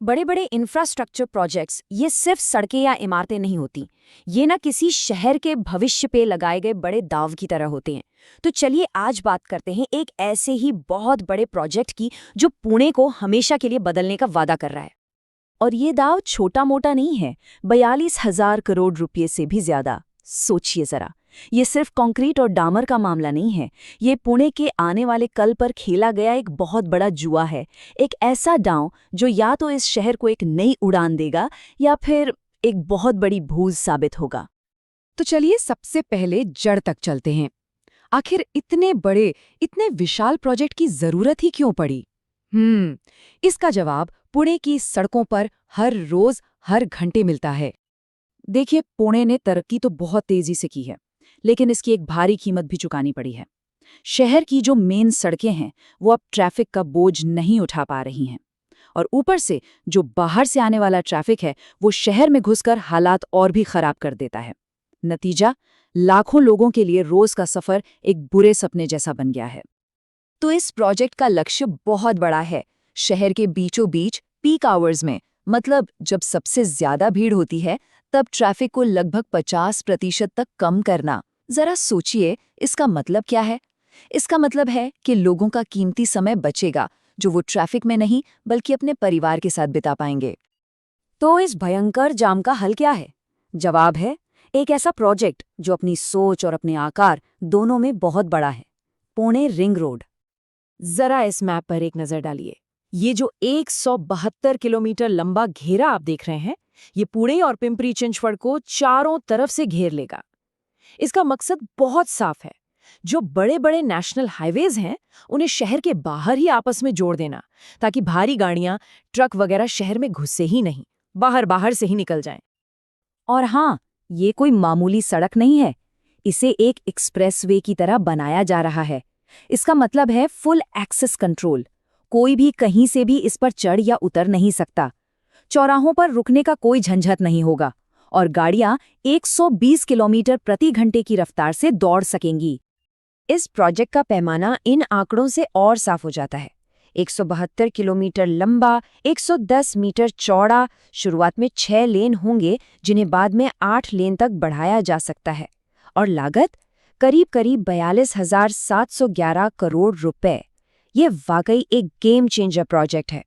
बड़े बड़े infrastructure projects ये सिर्फ सड़कें या इमारतें नहीं होती। ये ना किसी शहर के भविष्य पे लगाए गए बड़े दाव की तरह होते हैं। तो चलिए आज बात करते हैं एक ऐसे ही बहुत बड़े प्रोजेक्ट की जो पुणे को हमेशा के लिए बदलने का वादा कर रहा है। और ये दाव छोटा मोटा नहीं है, 42,000 करोड़ रुपये से भी ज्यादा। सोचिए जरा, ये सिर्फ कंक्रीट और डामर का मामला नहीं है, ये पुणे के आने वाले कल पर खेला गया एक बहुत बड़ा जुआ है। एक ऐसा दांव जो या तो इस शहर को एक नई उड़ान देगा या फिर एक बहुत बड़ी भूज साबित होगा। तो चलिए सबसे पहले जड़ तक चलते हैं। आखिर इतने बड़े, इतने विशाल प्रोजेक्ट की जरूरत ही क्यों पड़ी? इसका जवाब पुणे की सड़कों पर हर रोज हर घंटे मिलता है। देखिए, पुणे ने तरक्की तो बहुत तेजी से की है, लेकिन इसकी एक भारी कीमत भी चुकानी पड़ी है। शहर की जो मेन सड़कें हैं वो अब ट्रैफिक का बोझ नहीं उठा पा रही हैं, और ऊपर से जो बाहर से आने वाला ट्रैफिक है वो शहर में घुसकर हालात और भी खराब कर देता है। नतीजा, लाखों लोगों के लिए रोज का सफर एक बुरे सपने जैसा बन गया है। तो इस प्रोजेक्ट का लक्ष्य बहुत बड़ा है। शहर के बीचों बीच पीक आवर्स में, मतलब जब सबसे ज्यादा भीड़ होती है, तब ट्रैफिक को लगभग 50% तक कम करना। जरा सोचिए, इसका मतलब क्या है? इसका मतलब है कि लोगों का कीमती समय बचेगा जो वो ट्रैफिक में नहीं बल्कि अपने परिवार के साथ बिता पाएंगे। तो इस भयंकर जाम का हल क्या है? जवाब है एक ऐसा प्रोजेक्ट जो अपनी सोच और अपने आकार दोनों में बहुत बड़ा है। Pune ring road. जरा इस मैप पर एक नजर डालिए। ये जो 172 किलोमीटर लंबा घेरा आप देख रहे हैं, ये पुणे और पिंपरी चिंचवड़ को चारों तरफ से घेर लेगा। इसका मकसद बहुत साफ है। जो बड़े बड़े नेशनल हाईवेज हैं, उन्हें शहर के बाहर ही आपस में जोड़ देना, ताकि भारी गाड़ियां, ट्रक वगैरह शहर में घुसे ही नहीं, बाहर से ही निकल जाएं। और हाँ, ये कोई मामूली सड़क नहीं है, इसे एक एक्सप्रेसवे की तरह बनाया जा रहा है। इसका मतलब है फुल एक्सेस कंट्रोल। कोई भी कहीं से भी इस पर चढ़ या उतर नहीं सकता। चौराहों पर रुकने का कोई झंझट नहीं होगा और गाड़ियां 120 किलोमीटर प्रति घंटे की रफ्तार से दौड़ सकेंगी। इस प्रोजेक्ट का पैमाना इन आंकड़ों से और साफ हो जाता है। 172 किलोमीटर लंबा, 110 मीटर चौड़ा, शुरुआत में 6 लेन होंगे जिन्हें बाद में 8 लेन तक बढ़ाया जा सकता है, और लागत करीब 42,711 करोड़ रुपए। ये वाकई एक गेम चेंजर प्रोजेक्ट है।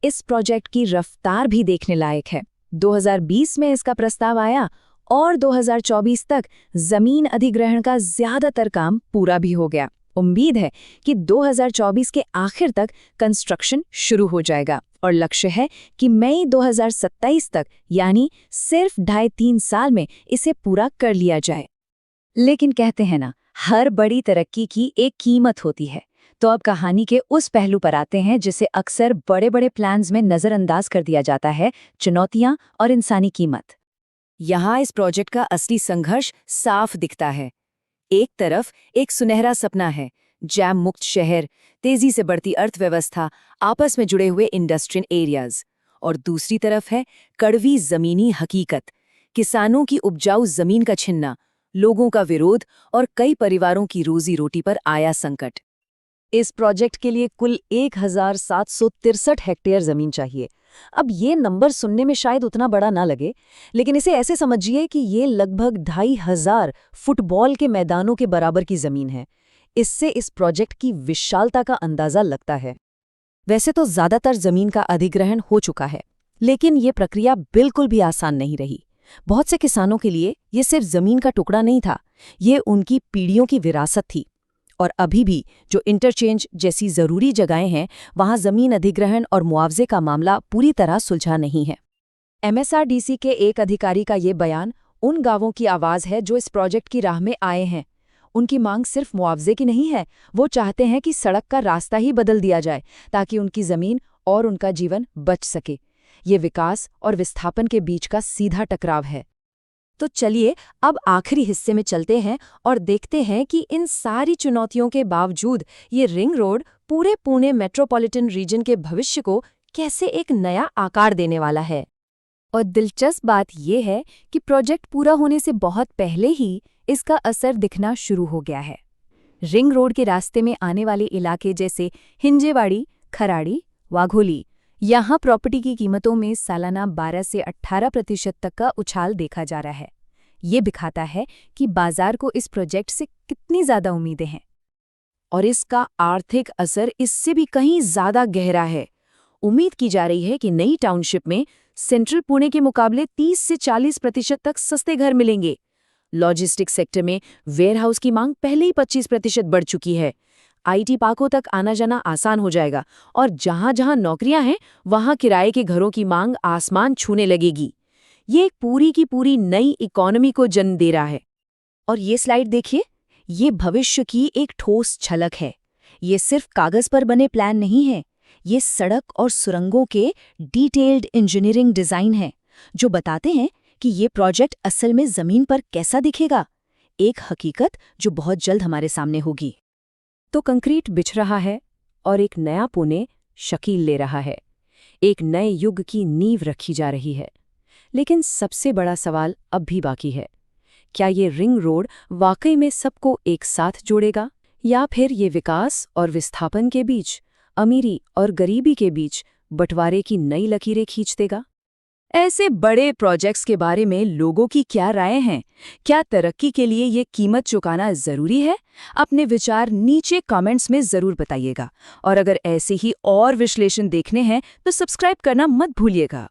इस प्रोजेक्ट की रफ्तार भी देखने लायक है। 2020 में इसका प्रस्ताव आया और 2024 तक जमीन अधिग्रहण का ज्यादातर काम पूरा भी हो गया। उम्मीद है कि 2024 के आखिर तक कंस्ट्रक्शन शुरू हो जाएगा और लक्ष्य है कि मई 2027 तक, यानी सिर्फ 2.5-3 साल में इसे पूरा कर लिया जाए। लेकिन कहते हैं ना, हर बड़ी तरक्की की एक कीमत होती है। तो अब कहानी के उस पहलू पर आते हैं जिसे अक्सर बड़े बड़े प्लान्स में नजरअंदाज कर दिया जाता है, चुनौतियां और इंसानी कीमत। यहाँ इस प्रोजेक्ट का असली संघर्ष साफ दिखता है। एक तरफ एक सुनहरा सपना है, जैम मुक्त शहर, तेजी से बढ़ती अर्थव्यवस्था, आपस में जुड़े हुए इंडस्ट्रियल एरियाज, और दूसरी तरफ है कड़वी जमीनी हकीकत, किसानों की उपजाऊ जमीन का छिनना, लोगों का विरोध और कई परिवारों की रोजी रोटी पर आया संकट। इस प्रोजेक्ट के लिए कुल 1,763 हेक्टेयर जमीन चाहिए। अब ये नंबर सुनने में शायद उतना बड़ा ना लगे, लेकिन इसे ऐसे समझिए कि ये लगभग 2,500 फुटबॉल के मैदानों के बराबर की जमीन है। इससे इस प्रोजेक्ट की विशालता का अंदाजा लगता है। वैसे तो ज्यादातर जमीन का अधिग्रहण हो चुका है, लेकिन ये प्रक्रिया बिल्कुल भी आसान नहीं रही। बहुत से किसानों के लिए ये सिर्फ जमीन का टुकड़ा नहीं था, ये उनकी पीढ़ियों की विरासत थी। और अभी भी जो इंटरचेंज जैसी जरूरी जगहें हैं, वहां जमीन अधिग्रहण और मुआवजे का मामला पूरी तरह सुलझा नहीं है। MSRDC के एक अधिकारी का ये बयान उन गांवों की आवाज है जो इस प्रोजेक्ट की राह में आए हैं। उनकी मांग सिर्फ मुआवजे की नहीं है, वो चाहते हैं कि सड़क का रास्ता ही बदल दिया जाए ताकि उनकी जमीन और उनका जीवन बच सके। ये विकास और विस्थापन के बीच का सीधा टकराव है। तो चलिए अब आखिरी हिस्से में चलते हैं और देखते हैं कि इन सारी चुनौतियों के बावजूद ये रिंग रोड पूरे पुणे मेट्रोपॉलिटन रीजन के भविष्य को कैसे एक नया आकार देने वाला है। और दिलचस्प बात यह है कि प्रोजेक्ट पूरा होने से बहुत पहले ही इसका असर दिखना शुरू हो गया है। रिंग रोड के रास्ते में आने वाले इलाके जैसे हिंजेवाड़ी, खराड़ी, वाघोली, यहाँ प्रॉपर्टी की कीमतों में सालाना 12 से 18% तक का उछाल देखा जा रहा है। ये दिखाता है कि बाजार को इस प्रोजेक्ट से कितनी ज़्यादा उम्मीदें हैं। और इसका आर्थिक असर इससे भी कहीं ज़्यादा गहरा है। उम्मीद की जा रही है कि नई टाउनशिप में सेंट्रल पुणे के मुकाबले 30 से 40% तक सस्ते घर मिलेंगे। लॉजिस्टिक सेक्टर में वेयरहाउस की मांग पहले ही 25% बढ़ चुकी है। आईटी पार्कों तक आना जाना आसान हो जाएगा और जहां जहां नौकरियां हैं वहां किराए के घरों की मांग आसमान छूने लगेगी। ये एक पूरी की पूरी नई इकोनॉमी को जन्म दे रहा है। और ये स्लाइड देखिए, ये भविष्य की एक ठोस झलक है। ये सिर्फ कागज पर बने प्लान नहीं है, ये सड़क और सुरंगों के डिटेल्ड इंजीनियरिंग डिजाइन है जो बताते हैं कि ये प्रोजेक्ट असल में जमीन पर कैसा दिखेगा। एक हकीकत जो बहुत जल्द हमारे सामने होगी। तो कंक्रीट बिछ रहा है और एक नया पुणे शकील ले रहा है। एक नए युग की नींव रखी जा रही है। लेकिन सबसे बड़ा सवाल अब भी बाकी है। क्या ये रिंग रोड वाकई में सबको एक साथ जोड़ेगा, या फिर ये विकास और विस्थापन के बीच, अमीरी और गरीबी के बीच बंटवारे की नई लकीरें खींच देगा? ऐसे बड़े प्रोजेक्ट्स के बारे में लोगों की क्या राय हैं? क्या तरक्की के लिए ये कीमत चुकाना जरूरी है? अपने विचार नीचे कमेंट्स में जरूर बताइएगा। और अगर ऐसे ही और विश्लेषण देखने हैं तो सब्सक्राइब करना मत भूलिएगा।